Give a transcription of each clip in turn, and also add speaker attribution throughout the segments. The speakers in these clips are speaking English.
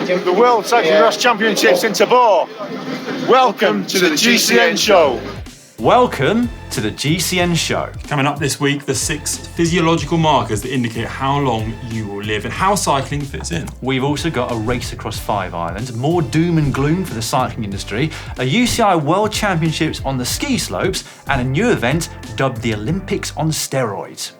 Speaker 1: the World Cyclocross Championships in Tabor. Welcome to the GCN show.
Speaker 2: Welcome to the GCN show.
Speaker 3: Coming up this week, the 6 physiological markers that indicate how long you will live and how cycling fits in.
Speaker 2: We've also got a race across 5 islands, more doom and gloom for the cycling industry, a UCI World Championships on the ski slopes, and a new event dubbed the Olympics on steroids.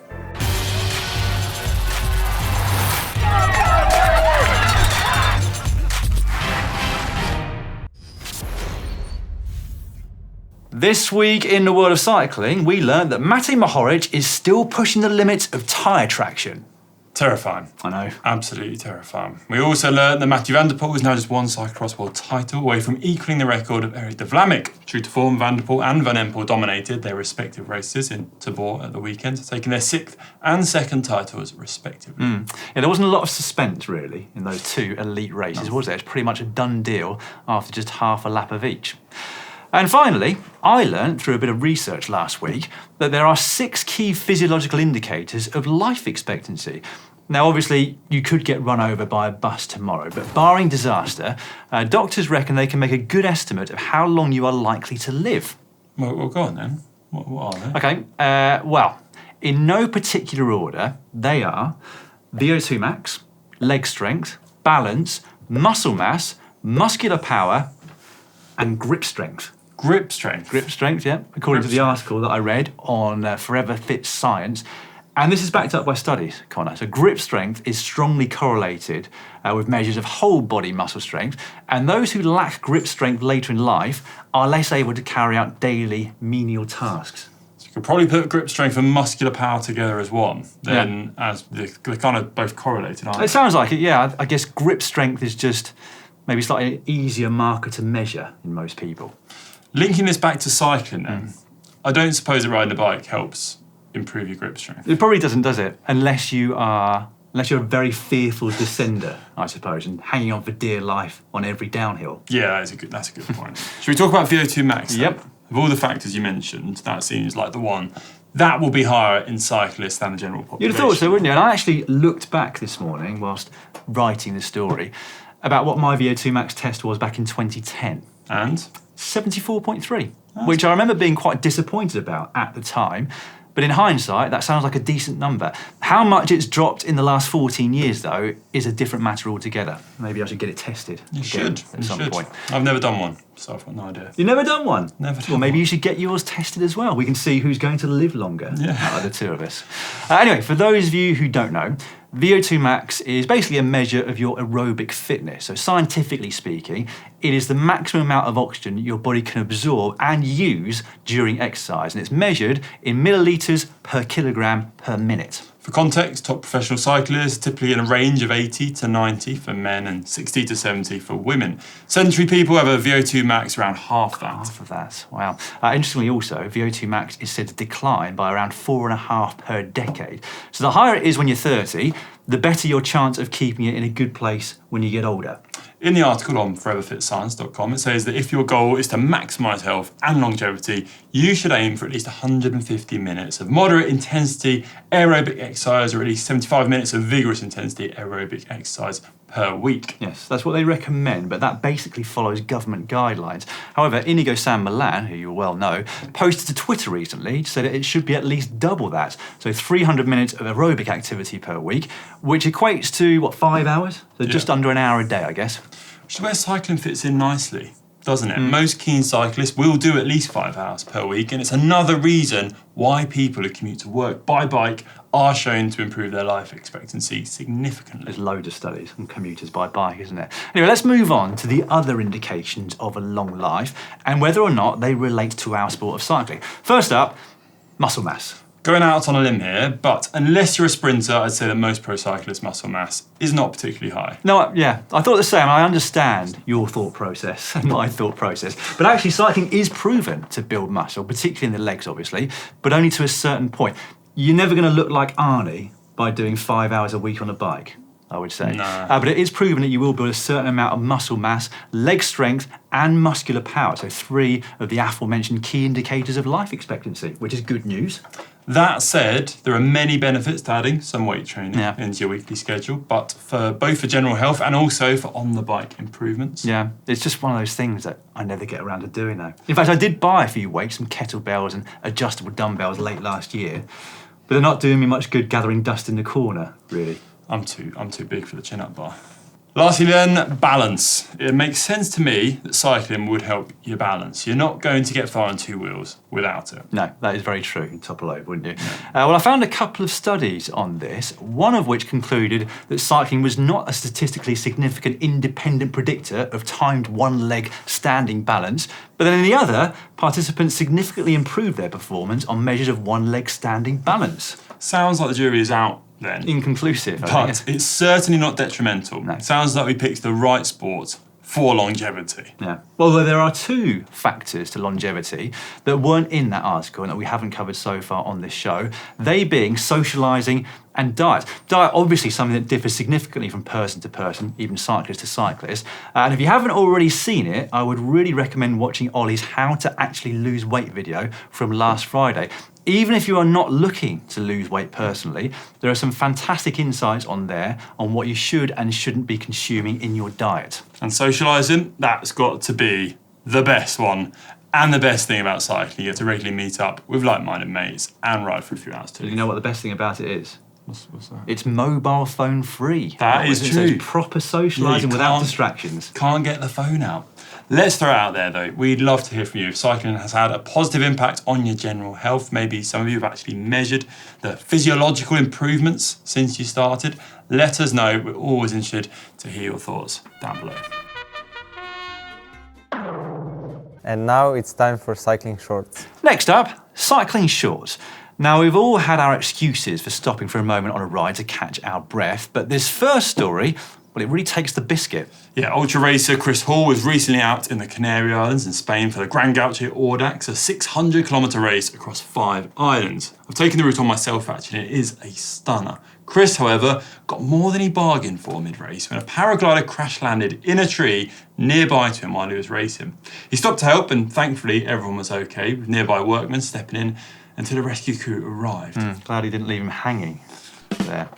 Speaker 2: This week in the world of cycling, we learned that Matej Mohoric is still pushing the limits of tyre traction.
Speaker 3: Terrifying.
Speaker 2: I know.
Speaker 3: Absolutely terrifying. We also learned that Mathieu van der Poel is now just one cyclocross world title away from equalling the record of Eric de Vlaeminck. True to form, Van der Poel and Van Empel dominated their respective races in Tabor at the weekend, taking their 6th and 2nd titles respectively.
Speaker 2: Yeah, there wasn't a lot of suspense really in those 2 elite races, was there? It's pretty much a done deal after just half a lap of each. And finally, I learned through a bit of research last week that there are 6 key physiological indicators of life expectancy. Now, obviously, you could get run over by a bus tomorrow, but barring disaster, doctors reckon they can make a good estimate of how long you are likely to live.
Speaker 3: Well, go on then. What are they?
Speaker 2: Okay, well, in no particular order, they are VO2 max, leg strength, balance, muscle mass, muscular power, and grip strength.
Speaker 3: Grip strength?
Speaker 2: Grip strength, yeah, according to the article that I read on Forever Fit Science. And this is backed up by studies, Conor. So grip strength is strongly correlated with measures of whole body muscle strength, and those who lack grip strength later in life are less able to carry out daily menial tasks.
Speaker 3: So you could probably put grip strength and muscular power together as one, then as they're kind of both correlated, aren't they?
Speaker 2: It sounds like it, yeah. I guess grip strength is just maybe slightly an easier marker to measure in most people.
Speaker 3: Linking this back to cycling then, I don't suppose that riding a bike helps improve your grip strength.
Speaker 2: It probably doesn't, does it? Unless you're a very fearful descender, I suppose, and hanging on for dear life on every downhill.
Speaker 3: Yeah, that's a good point. Should we talk about VO2 max then?
Speaker 2: Yep.
Speaker 3: Of all the factors you mentioned, that seems like the one that will be higher in cyclists than the general population.
Speaker 2: You'd have thought so, wouldn't you? And I actually looked back this morning whilst writing the story about what my VO2 max test was back in 2010.
Speaker 3: And?
Speaker 2: 74.3, which I remember being quite disappointed about at the time. But in hindsight, that sounds like a decent number. How much it's dropped in the last 14 years, though, is a different matter altogether. Maybe I should get it tested.
Speaker 3: You should.
Speaker 2: At some point.
Speaker 3: I've never done one, so I've got no idea.
Speaker 2: You've never done one?
Speaker 3: Never done
Speaker 2: Well, maybe
Speaker 3: one.
Speaker 2: you should get yours tested as well. We can see who's going to live longer out of the 2 of us. Anyway, for those of you who don't know, VO2 max is basically a measure of your aerobic fitness. So scientifically speaking, it is the maximum amount of oxygen your body can absorb and use during exercise. And it's measured in millilitres per kilogram per minute.
Speaker 3: For context, top professional cyclists typically in a range of 80 to 90 for men and 60 to 70 for women. Sedentary people have a VO2 max around half that.
Speaker 2: Half of that, wow. Interestingly also, VO2 max is said to decline by around 4.5 per decade. So the higher it is when you're 30, the better your chance of keeping it in a good place when you get older.
Speaker 3: In the article on foreverfitscience.com, it says that if your goal is to maximise health and longevity, you should aim for at least 150 minutes of moderate intensity aerobic exercise or at least 75 minutes of vigorous intensity aerobic exercise per week.
Speaker 2: Yes, that's what they recommend, but that basically follows government guidelines. However, Inigo San Milan, who you well know, posted to Twitter recently to say that it should be at least double that. So 300 minutes of aerobic activity per week, which equates to, 5 hours? So just under an hour a day, I guess.
Speaker 3: Which is where cycling fits in nicely, doesn't it? Most keen cyclists will do at least 5 hours per week, and it's another reason why people who commute to work by bike are shown to improve their life expectancy significantly.
Speaker 2: There's loads of studies on commuters by bike, isn't there? Anyway, let's move on to the other indications of a long life and whether or not they relate to our sport of cycling. First up, muscle mass.
Speaker 3: Going out on a limb here, but unless you're a sprinter, I'd say that most pro cyclists' muscle mass is not particularly high.
Speaker 2: No, yeah, I thought the same. I understand your thought process and my thought process. But actually, cycling is proven to build muscle, particularly in the legs, obviously, but only to a certain point. You're never going to look like Arnie by doing 5 hours a week on a bike. I would say.
Speaker 3: No.
Speaker 2: But it is proven that you will build a certain amount of muscle mass, leg strength, and muscular power. So 3 of the aforementioned key indicators of life expectancy, which is good news.
Speaker 3: That said, there are many benefits to adding some weight training
Speaker 2: Yeah.
Speaker 3: into your weekly schedule, but for both for general health and also for on-the-bike improvements.
Speaker 2: Yeah, it's just one of those things that I never get around to doing though. In fact, I did buy a few weights, some kettlebells and adjustable dumbbells late last year, but they're not doing me much good gathering dust in the corner, really.
Speaker 3: I'm too big for the chin-up bar. Lastly then, balance. It makes sense to me that cycling would help you balance. You're not going to get far on 2 wheels without it.
Speaker 2: No, that is very true. You'd topple over, wouldn't you? Well, I found a couple of studies on this, one of which concluded that cycling was not a statistically significant independent predictor of timed one-leg standing balance, but then in the other, participants significantly improved their performance on measures of one-leg standing balance.
Speaker 3: Sounds like the jury is out then.
Speaker 2: Inconclusive, I
Speaker 3: But
Speaker 2: think.
Speaker 3: it's certainly not detrimental.
Speaker 2: No.
Speaker 3: It sounds like we picked the right sport for longevity.
Speaker 2: Yeah. Well, there are 2 factors to longevity that weren't in that article and that we haven't covered so far on this show, they being socialising and diet. Diet, obviously, something that differs significantly from person to person, even cyclist to cyclist. And if you haven't already seen it, I would really recommend watching Ollie's How to Actually Lose Weight video from last Friday. Even if you are not looking to lose weight personally, there are some fantastic insights on there on what you should and shouldn't be consuming in your diet.
Speaker 3: And socialising, that's got to be the best one. And the best thing about cycling, you get to regularly meet up with like-minded mates and ride for a few hours
Speaker 2: Do
Speaker 3: too.
Speaker 2: you know what the best thing about it is?
Speaker 3: What's that?
Speaker 2: It's mobile phone free.
Speaker 3: That is
Speaker 2: So
Speaker 3: true.
Speaker 2: it's proper socialising
Speaker 3: Yeah, you
Speaker 2: without
Speaker 3: can't-
Speaker 2: distractions.
Speaker 3: Can't get the phone out. Let's throw it out there though. We'd love to hear from you. If cycling has had a positive impact on your general health, maybe some of you have actually measured the physiological improvements since you started, let us know. We're always interested to hear your thoughts down below.
Speaker 4: And now it's time for cycling shorts.
Speaker 2: Next up, cycling shorts. Now, we've all had our excuses for stopping for a moment on a ride to catch our breath, but this first story, well, it really takes the biscuit.
Speaker 3: Yeah, ultra racer Chris Hall was recently out in the Canary Islands in Spain for the Gran Gaucho Audax, a 600-kilometre race across 5 islands. I've taken the route on myself actually, and it is a stunner. Chris, however, got more than he bargained for mid-race when a paraglider crash-landed in a tree nearby to him while he was racing. He stopped to help and thankfully everyone was okay, with nearby workmen stepping in until the rescue crew arrived.
Speaker 2: Glad he didn't leave him hanging there.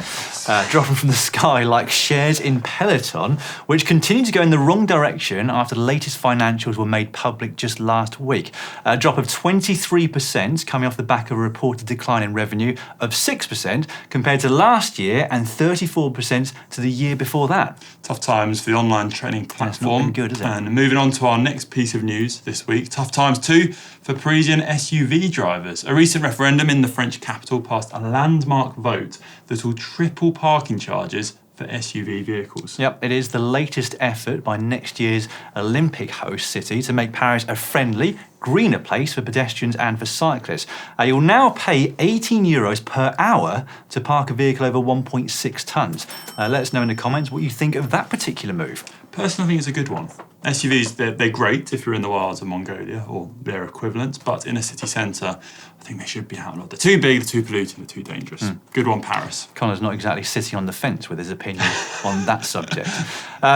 Speaker 2: Dropping from the sky like shares in Peloton, which continue to go in the wrong direction after the latest financials were made public just last week. A drop of 23% coming off the back of a reported decline in revenue of 6% compared to last year and 34% to the year before that.
Speaker 3: Tough times for the online training
Speaker 2: It's not
Speaker 3: platform.
Speaker 2: been good, is it?
Speaker 3: And moving on to our next piece of news this week, tough times too for Parisian SUV drivers. A recent referendum in the French capital passed a landmark vote that will triple parking charges for SUV vehicles.
Speaker 2: Yep, it is the latest effort by next year's Olympic host city to make Paris a friendly, greener place for pedestrians and for cyclists. You'll now pay €18 per hour to park a vehicle over 1.6 tonnes. Let us know in the comments what you think of that particular move.
Speaker 3: Personally, I think it's a good one. SUVs, they're great if you're in the wilds of Mongolia or their equivalents, but in a city centre, I think they should be outlawed. They're too big, they're too polluting, they're too dangerous. Good one, Paris.
Speaker 2: Connor's not exactly sitting on the fence with his opinion on that subject.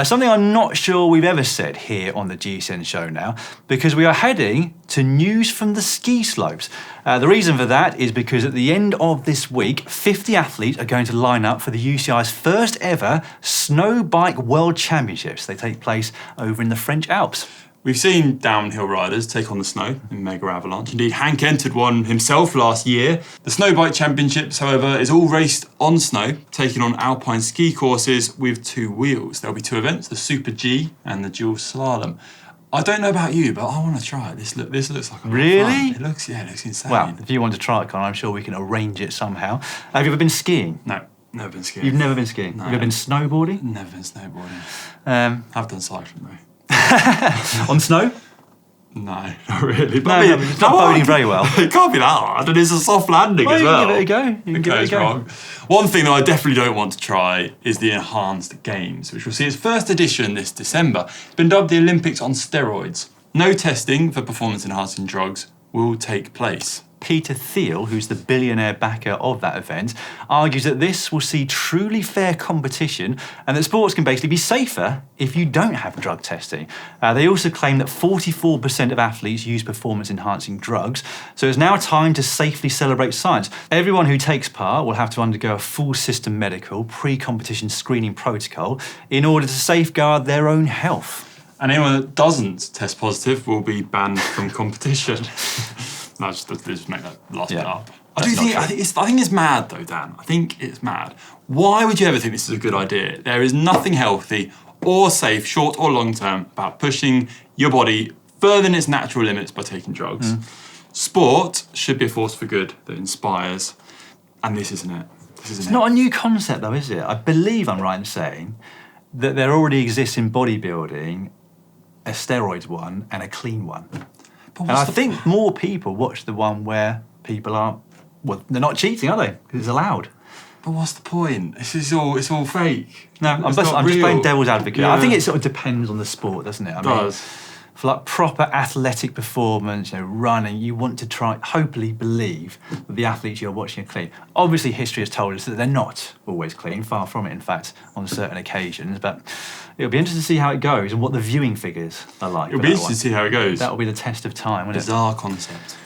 Speaker 2: Something I'm not sure we've ever said here on the GCN show now, because we are heading to news from the ski slopes. The reason for that is because at the end of this week, 50 athletes are going to line up for the UCI's first ever Snow Bike World Championships. They take place over in the French Alps.
Speaker 3: We've seen downhill riders take on the snow in Mega Avalanche. Indeed, Hank entered one himself last year. The Snow Bike Championships, however, is all raced on snow, taking on alpine ski courses with 2 wheels. There'll be 2 events, the Super G and the Dual Slalom. I don't know about you, but I want to try it. This looks like a lot of
Speaker 2: Really?
Speaker 3: fun. It looks insane.
Speaker 2: Well, if you want to try it, Connor, I'm sure we can arrange it somehow. Have you ever been skiing?
Speaker 3: No, never been skiing.
Speaker 2: You've never been skiing?
Speaker 3: No.
Speaker 2: Have you ever been snowboarding?
Speaker 3: Never been snowboarding. I've done cycling though.
Speaker 2: On snow?
Speaker 3: No, not really. But
Speaker 2: No,
Speaker 3: I mean,
Speaker 2: it's not boding very well.
Speaker 3: It can't be that hard, and it's a soft landing as
Speaker 2: you
Speaker 3: well.
Speaker 2: can give it a go. You can
Speaker 3: It
Speaker 2: give it a
Speaker 3: goes
Speaker 2: go.
Speaker 3: wrong. One thing that I definitely don't want to try is the Enhanced Games, which will see its first edition this December. It's been dubbed the Olympics on steroids. No testing for performance-enhancing drugs will take place.
Speaker 2: Peter Thiel, who's the billionaire backer of that event, argues that this will see truly fair competition and that sports can basically be safer if you don't have drug testing. They also claim that 44% of athletes use performance-enhancing drugs, so it's now time to safely celebrate science. Everyone who takes part will have to undergo a full system medical, pre-competition screening protocol in order to safeguard their own health.
Speaker 3: And anyone that doesn't test positive will be banned from competition. No, just make that last bit up. I think it's mad though, Dan. I think it's mad. Why would you ever think this is a good idea? There is nothing healthy or safe, short or long term, about pushing your body further than its natural limits by taking drugs. Sport should be a force for good that inspires, and this isn't it.
Speaker 2: It's not a new concept though, is it? I believe I'm right in saying that there already exists in bodybuilding a steroids one and a clean one. And I think more people watch the one where people aren't, well, they're not cheating, are they? Because it's allowed.
Speaker 3: But what's the point? It's all fake.
Speaker 2: No, I'm just playing devil's advocate. Yeah. I think it sort of depends on the sport, doesn't it?
Speaker 3: It does.
Speaker 2: For like proper athletic performance, running, you want to try, hopefully believe that the athletes you're watching are clean. Obviously, history has told us that they're not always clean, far from it, in fact, on certain occasions. But it'll be interesting to see how it goes and what the viewing figures are like.
Speaker 3: It'll be interesting to see how it goes.
Speaker 2: That'll be the test of time, won't it?
Speaker 3: Bizarre concept.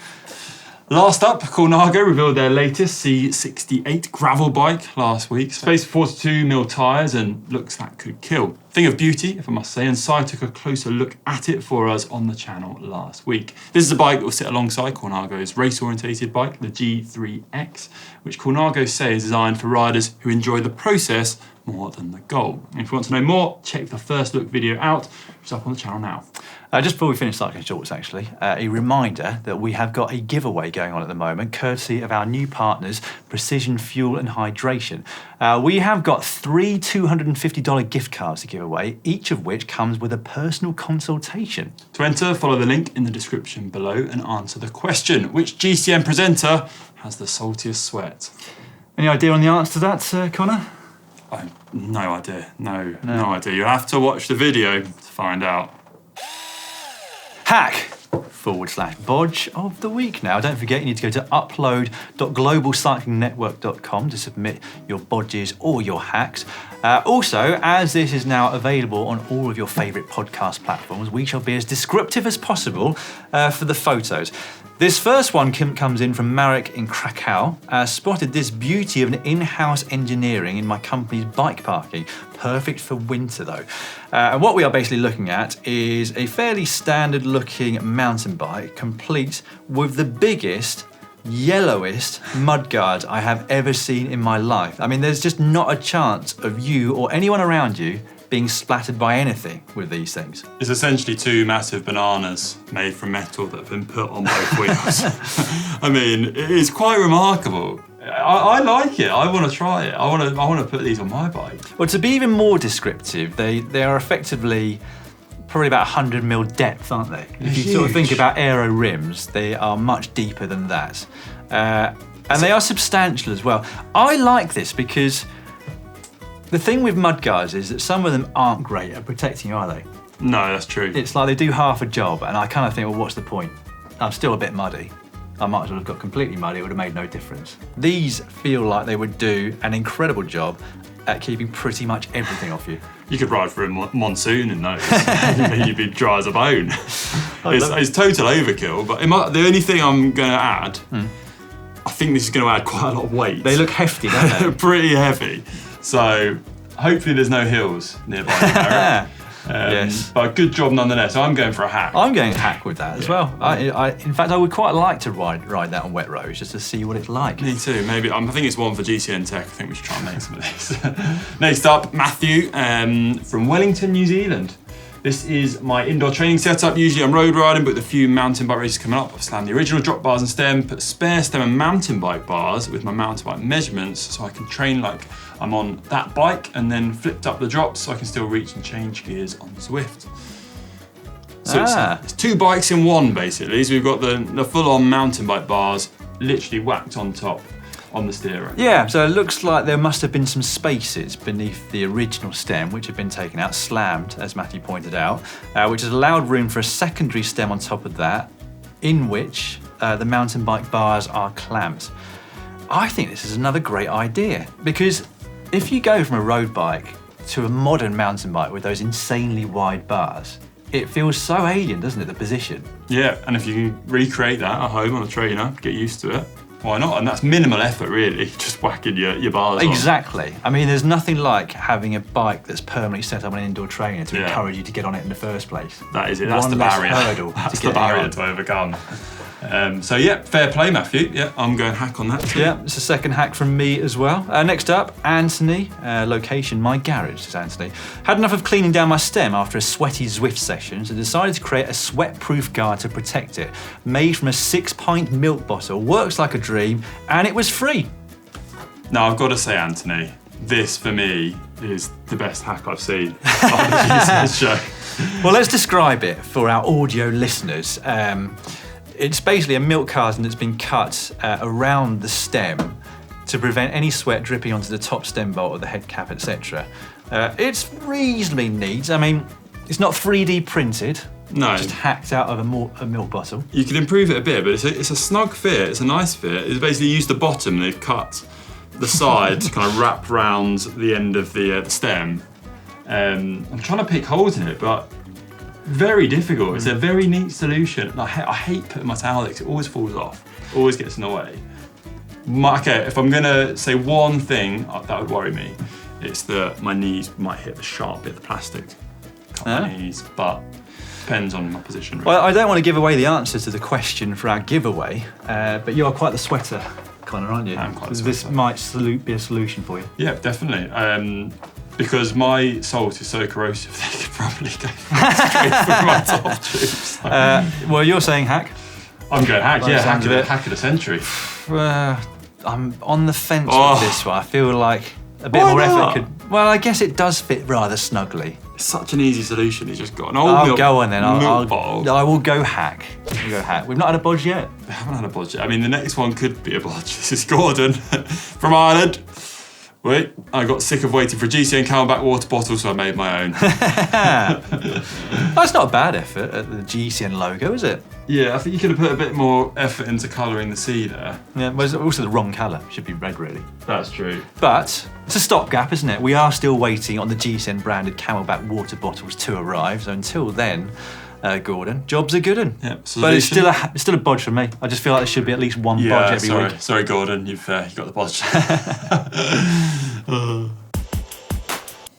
Speaker 3: Last up, Conor revealed their latest C68 gravel bike last week. Space 42mm tyres and looks that could kill. Thing of beauty, if I must say, and Si took a closer look at it for us on the channel last week. This is a bike that will sit alongside Conar's race-orientated bike, the G3X, which Conor say is designed for riders who enjoy the process more than the goal. And if you want to know more, check the first look video out, which is up on the channel now.
Speaker 2: Just before we finish cycling shorts, actually, a reminder that we have got a giveaway going on at the moment, courtesy of our new partners, Precision Fuel and Hydration. We have got 3 $250 gift cards to give away, each of which comes with a personal consultation.
Speaker 3: To enter, follow the link in the description below and answer the question: which GCN presenter has the saltiest sweat?
Speaker 2: Any idea on the answer to that, Conor?
Speaker 3: I have no idea. No idea. You'll have to watch the video to find out.
Speaker 2: Hack/bodge of the week now. Don't forget, you need to go to upload.globalcyclingnetwork.com to submit your bodges or your hacks. Also, as this is now available on all of your favourite podcast platforms, we shall be as descriptive as possible for the photos. This first one comes in from Marek in Krakow. Spotted this beauty of an in-house engineering in my company's bike parking. Perfect for winter though. And what we are basically looking at is a fairly standard looking mountain bike, complete with the biggest, yellowest mudguard I have ever seen in my life. I mean, there's just not a chance of you or anyone around you being splattered by anything with these things.
Speaker 3: It's essentially 2 massive bananas made from metal that have been put on both wheels. I mean, it is quite remarkable. I like it. I want to try it. I want to put these on my bike.
Speaker 2: Well, to be even more descriptive, they are effectively probably about 100mm depth, aren't they? If you sort of think about aero rims, they are much deeper than that. And they are substantial as well. I like this because the thing with mudguards is that some of them aren't great at protecting you, are they?
Speaker 3: No, that's true.
Speaker 2: It's like they do half a job, and I kind of think, well, what's the point? I'm still a bit muddy. I might as well have got completely muddy, it would have made no difference. These feel like they would do an incredible job at keeping pretty much everything off you.
Speaker 3: You could ride for a monsoon in those. You'd be dry as a bone. It's total overkill, but the only thing I'm going to add, I think this is going to add quite a lot of weight.
Speaker 2: They look hefty, don't they?
Speaker 3: Pretty heavy. So hopefully there's no hills nearby.
Speaker 2: Yes.
Speaker 3: But good job nonetheless. I'm going for a hack.
Speaker 2: I'm going hack with that as well. In fact, I would quite like to ride that on wet roads just to see what it's like.
Speaker 3: Me too. Maybe. I think it's one for GCN Tech. I think we should try and make some of these. Next up, Matthew from Wellington, New Zealand. This is my indoor training setup. Usually I'm road riding, but with a few mountain bike races coming up, I've slammed the original drop bars and stem, put spare stem and mountain bike bars with my mountain bike measurements so I can train like I'm on that bike, and then flipped up the drops so I can still reach and change gears on Zwift. So it's 2 bikes in one basically. So we've got the full-on mountain bike bars literally whacked on top on the steering.
Speaker 2: Yeah, so it looks like there must have been some spaces beneath the original stem which have been taken out, slammed, as Matthew pointed out, which has allowed room for a secondary stem on top of that, in which the mountain bike bars are clamped. I think this is another great idea because if you go from a road bike to a modern mountain bike with those insanely wide bars, it feels so alien, doesn't it, the position?
Speaker 3: Yeah, and if you can recreate that at home on a trainer, get used to it, why not? And that's minimal effort, really, just whacking your bars on.
Speaker 2: Exactly. I mean, there's nothing like having a bike that's permanently set up on an indoor trainer to encourage you to get on it in the first place.
Speaker 3: That is it. That's
Speaker 2: One
Speaker 3: the
Speaker 2: less
Speaker 3: barrier.
Speaker 2: hurdle
Speaker 3: That's
Speaker 2: to
Speaker 3: the
Speaker 2: get
Speaker 3: barrier
Speaker 2: on.
Speaker 3: to overcome. So yeah, fair play, Matthew. Yeah, I'm going hack on that too.
Speaker 2: Yeah, it's a second hack from me as well. Next up, Anthony. Location, my garage, says Anthony. Had enough of cleaning down my stem after a sweaty Zwift session, so decided to create a sweat-proof guard to protect it. Made from a 6-pint milk bottle. Works like a dream, and it was free.
Speaker 3: Now, I've got to say, Anthony, this for me is the best hack I've seen on the GCN show.
Speaker 2: Well, let's describe it for our audio listeners. It's basically a milk carton that's been cut around the stem to prevent any sweat dripping onto the top stem bolt or the head cap, etc. It's reasonably neat. I mean, it's not 3D printed.
Speaker 3: No.
Speaker 2: Just hacked out of a milk bottle.
Speaker 3: You can improve it a bit, but it's a snug fit. It's a nice fit. It's basically used the bottom and they've cut the side to kind of wrap round the end of the stem. I'm trying to pick holes in it, but very difficult. It's a very neat solution. I hate putting my towel there because it always falls off, always gets in the way. Okay, if I'm gonna say one thing that would worry me, it's that my knees might hit the sharp bit of the plastic. Cut my knees, but depends on my position. Really.
Speaker 2: Well, I don't want to give away the answer to the question for our giveaway, but you are quite the sweater, Conor, aren't you?
Speaker 3: I'm quite the
Speaker 2: This
Speaker 3: sweater.
Speaker 2: might be a solution for you.
Speaker 3: Yeah, definitely. Because my soles is so corrosive, they could probably go straight through my top tubes.
Speaker 2: Well, you're saying hack.
Speaker 3: I'm going hack,
Speaker 2: By the
Speaker 3: yeah,
Speaker 2: sounds of it.
Speaker 3: hack of the century.
Speaker 2: I'm on the fence
Speaker 3: Oh.
Speaker 2: with this one. I feel like a bit
Speaker 3: Why
Speaker 2: more
Speaker 3: not?
Speaker 2: effort could. Well, I guess it does fit rather snugly.
Speaker 3: It's such an easy solution. He's just got an old
Speaker 2: I'll
Speaker 3: milk,
Speaker 2: go on then.
Speaker 3: milk bottle.
Speaker 2: I will go hack. We'll go hack. We've not had a bodge yet.
Speaker 3: I haven't had a bodge. I mean, the next one could be a bodge. This is Gordon from Ireland. Wait, I got sick of waiting for a GCN Camelback water bottle, so I made my own.
Speaker 2: That's not a bad effort at the GCN logo, is it?
Speaker 3: Yeah, I think you could have put a bit more effort into colouring the C there.
Speaker 2: Yeah, well, it's also the wrong colour. Should be red, really.
Speaker 3: That's true.
Speaker 2: But it's a stopgap, isn't it? We are still waiting on the GCN branded Camelback water bottles to arrive. So until then, Gordon, job's a good one.
Speaker 3: Yeah,
Speaker 2: but it's still a bodge for me. I just feel like there should be at least one bodge every week.
Speaker 3: Sorry, Gordon, you've got the bodge.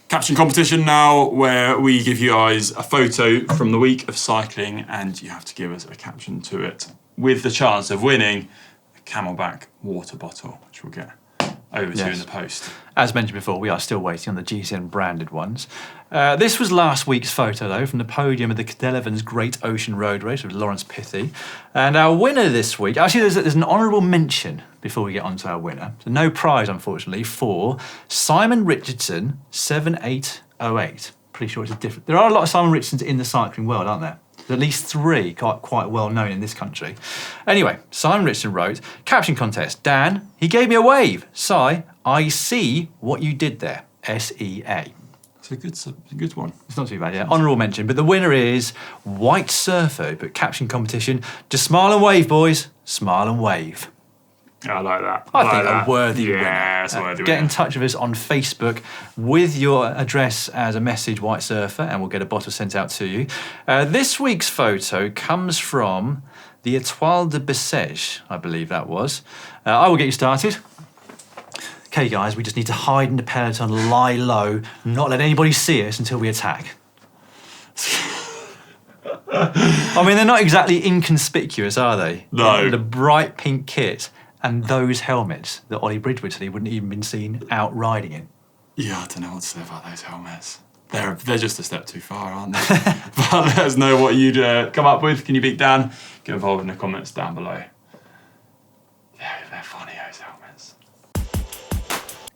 Speaker 3: Caption competition now, where we give you guys a photo from the week of cycling and you have to give us a caption to it with the chance of winning a Camelback water bottle, which we'll get over to you in the post.
Speaker 2: As mentioned before, we are still waiting on the GCN branded ones. This was last week's photo, though, from the podium of the Cadellevans Great Ocean Road Race with Lawrence Pithy. And our winner this week, actually there's an honourable mention before we get on to our winner. So no prize, unfortunately, for Simon Richardson 7808. Pretty sure it's a different. There are a lot of Simon Richardsons in the cycling world, aren't there? There's at least 3 quite well known in this country. Anyway, Simon Richardson wrote, caption contest, Dan, he gave me a wave. Si, I see what you did there. SEA.
Speaker 3: It's a good one.
Speaker 2: It's not too bad, yeah. Honourable mention. But the winner is White Surfer, but caption competition. Just smile and wave, boys. Smile and wave.
Speaker 3: I like that.
Speaker 2: I think a worthy winner.
Speaker 3: Yeah, it's a worthy
Speaker 2: Get
Speaker 3: winner.
Speaker 2: in touch with us on Facebook with your address as a message, White Surfer, and we'll get a bottle sent out to you. This week's photo comes from the Étoile de Bessèges, I believe that was. I will get you started. Okay, guys, we just need to hide in the peloton, lie low, not let anybody see us until we attack. I mean, they're not exactly inconspicuous, are they?
Speaker 3: No.
Speaker 2: The bright pink kit and those helmets that Ollie Bridgewood said he wouldn't even been seen out riding in.
Speaker 3: Yeah, I don't know what to say about those helmets. They're just a step too far, aren't they? But let us know what you'd come up with. Can you beat Dan? Get involved in the comments down below. They're funny, those helmets.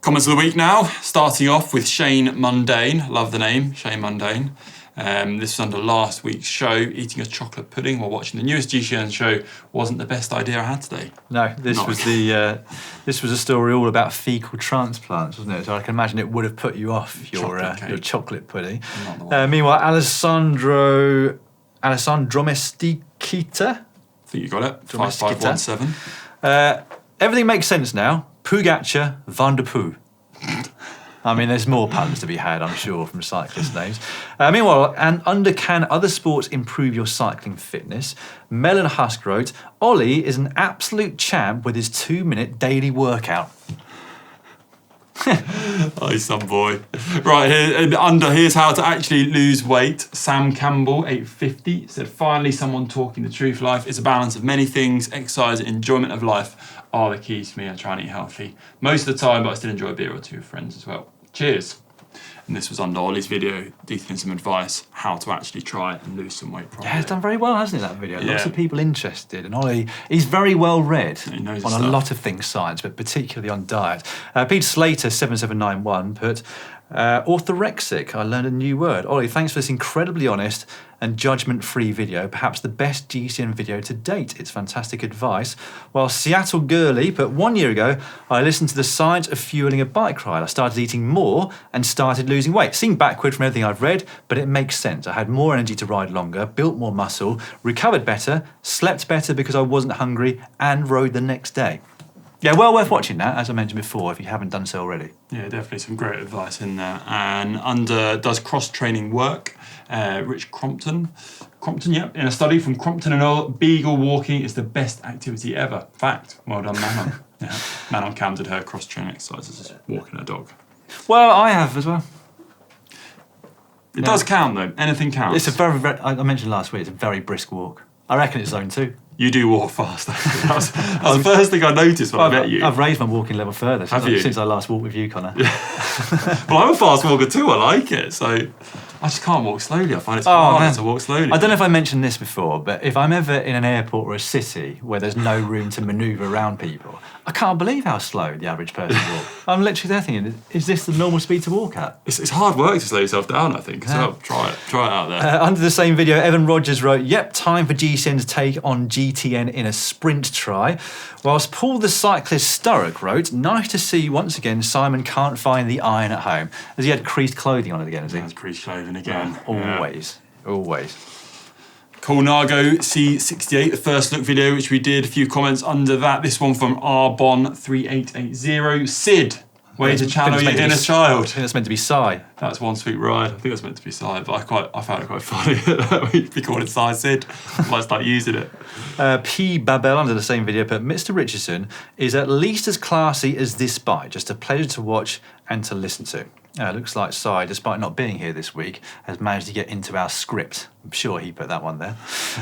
Speaker 3: Comments of the week now, starting off with Shane Mundane. Love the name, Shane Mundane. This was under last week's show. Eating a chocolate pudding while watching the newest GCN show wasn't the best idea I had today.
Speaker 2: No, this was a story all about fecal transplants, wasn't it? So I can imagine it would have put you off your chocolate pudding.
Speaker 3: Not the one.
Speaker 2: Meanwhile, Alessandro Mestikita.
Speaker 3: think you got it.
Speaker 2: Do you want me to skip that?
Speaker 3: 5517.
Speaker 2: Everything makes sense now. Pogacar, Van der Poel. I mean, there's more puns to be had, I'm sure, from cyclist names. Meanwhile, and under can other sports improve your cycling fitness? Melon Husk wrote, Ollie is an absolute champ with his 2-minute daily workout.
Speaker 3: Oh, some boy. Right, here, and under, here's how to actually lose weight. Sam Campbell, 850, said, finally someone talking the truth. Life is a balance of many things. Exercise and enjoyment of life are the keys to me. I try and eat healthy most of the time, but I still enjoy a beer or two with friends as well. Cheers. And this was under Ollie's video, detailing some advice how to actually try and lose some weight properly.
Speaker 2: Yeah, it's done very well, hasn't it, that video?
Speaker 3: Yeah.
Speaker 2: Lots of people interested. And Ollie, he's very well read
Speaker 3: He knows
Speaker 2: on
Speaker 3: his
Speaker 2: a
Speaker 3: stuff.
Speaker 2: lot of things science, but particularly on diet. Peter Slater, 7791, put, orthorexic, I learned a new word. Ollie, thanks for this incredibly honest and judgment-free video, perhaps the best GCN video to date. It's fantastic advice. While Seattle Girly put, 1 year ago, I listened to the science of fueling a bike ride. I started eating more and started losing weight. Seemed backward from everything I've read, but it makes sense. I had more energy to ride longer, built more muscle, recovered better, slept better because I wasn't hungry, and rode the next day. Yeah, well worth watching that, as I mentioned before, if you haven't done so already.
Speaker 3: Yeah, definitely some great advice in there. And under does cross-training work? Rich Crompton, yep. In a study from Crompton and All, beagle walking is the best activity ever. Fact. Well done, Manon. Yeah. Manon Cam did her cross-training exercises, walking her dog.
Speaker 2: Well, I have as well.
Speaker 3: It does count though. Anything counts.
Speaker 2: It's a very, I mentioned last week, it's a very brisk walk. I reckon it's zone 2.
Speaker 3: You do walk fast. That was the first thing I noticed when I met you.
Speaker 2: I've raised my walking level further since I last walked with you, Conor.
Speaker 3: Well, I'm a fast walker too. I like it. So I just can't walk slowly. I find it's harder to walk slowly.
Speaker 2: I don't know if I mentioned this before, but if I'm ever in an airport or a city where there's no room to manoeuvre around people, I can't believe how slow the average person walks. I'm literally there thinking, is this the normal speed to walk at?
Speaker 3: It's hard work to slow yourself down, I think. So try it out there.
Speaker 2: Under the same video, Evan Rogers wrote, yep, time for GCN to take on GTN in a sprint try. Whilst Paul the Cyclist Sturrock wrote, nice to see once again Simon can't find the iron at home. Has he had creased clothing on it again, has he?
Speaker 3: That's creased clothing again.
Speaker 2: Always.
Speaker 3: Cool Nargo C68, the first look video, which we did. A few comments under that. This one from Rbon3880. Sid, way to channel your inner child.
Speaker 2: I think that's meant to be Cy.
Speaker 3: That's One Sweet Ride. I think that's meant to be Cy, but I found it quite funny that we'd be calling Cy Sid. I might start using it.
Speaker 2: P. Babel under the same video, but Mr. Richardson is at least as classy as this bike. Just a pleasure to watch and to listen to. Looks like Cy, despite not being here this week, has managed to get into our script. I'm sure he put that one there.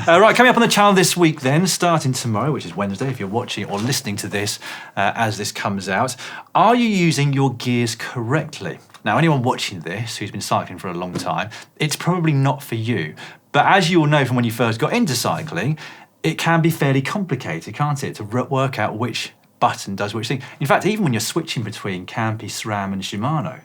Speaker 2: Right, coming up on the channel this week then, starting tomorrow, which is Wednesday, if you're watching or listening to this as this comes out, are you using your gears correctly? Now, anyone watching this who's been cycling for a long time, it's probably not for you. But as you all know from when you first got into cycling, it can be fairly complicated, can't it, to work out which button does which thing. In fact, even when you're switching between Campy, SRAM and Shimano,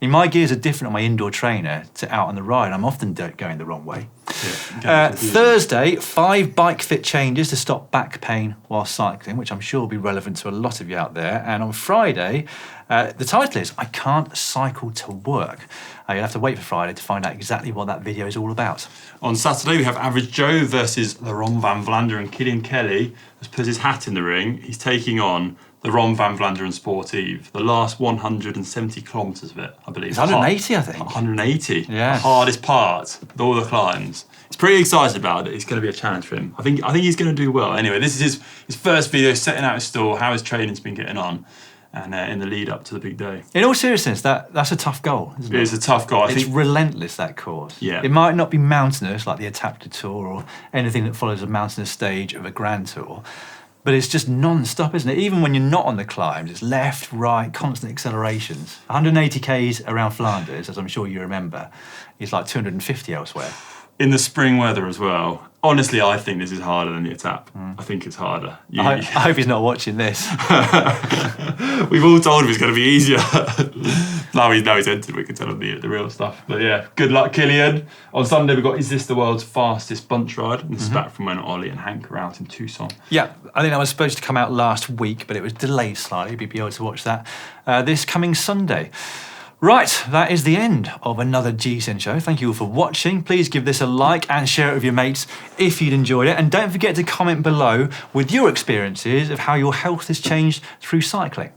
Speaker 2: my gears are different on my indoor trainer to out on the ride. I'm often going the wrong way. Thursday, 5 bike fit changes to stop back pain while cycling, which I'm sure will be relevant to a lot of you out there. And on Friday, the title is I Can't Cycle to Work. You'll have to wait for Friday to find out exactly what that video is all about.
Speaker 3: On Saturday, we have Average Joe versus the Ron Van Vlaanderen. Killian Kelly has put his hat in the ring. He's taking on the Ron Van Vlaanderen Sportive, the last 170 kilometres of it, I believe.
Speaker 2: It's 180, I think.
Speaker 3: 180.
Speaker 2: Yeah.
Speaker 3: The hardest part of all the climbs. He's pretty excited about it. It's going to be a challenge for him. I think he's going to do well. Anyway, this is his first video, setting out his stall, how his training's been getting on, and in the lead up to the big day.
Speaker 2: In all seriousness, that's a tough goal, isn't it?
Speaker 3: It is a tough goal.
Speaker 2: It's relentless, that course.
Speaker 3: Yeah.
Speaker 2: It might not be mountainous like the Adapted Tour or anything that follows a mountainous stage of a Grand Tour, but it's just non-stop, isn't it? Even when you're not on the climbs, it's left, right, constant accelerations. 180 Ks around Flanders, as I'm sure you remember, is like 250 elsewhere.
Speaker 3: In the spring weather as well. Honestly, I think this is harder than the Etap. I think it's harder.
Speaker 2: I hope he's not watching this.
Speaker 3: We've all told him it's going to be easier. now he's entered, we can tell him the real stuff. But yeah, good luck, Killian. On Sunday, we've got Is This the World's Fastest Bunch Ride? And this is back from when Ollie and Hank were out in Tucson.
Speaker 2: Yeah, I think that was supposed to come out last week, but it was delayed slightly. You'll be able to watch that this coming Sunday. Right, that is the end of another GCN show. Thank you all for watching. Please give this a like and share it with your mates if you'd enjoyed it. And don't forget to comment below with your experiences of how your health has changed through cycling.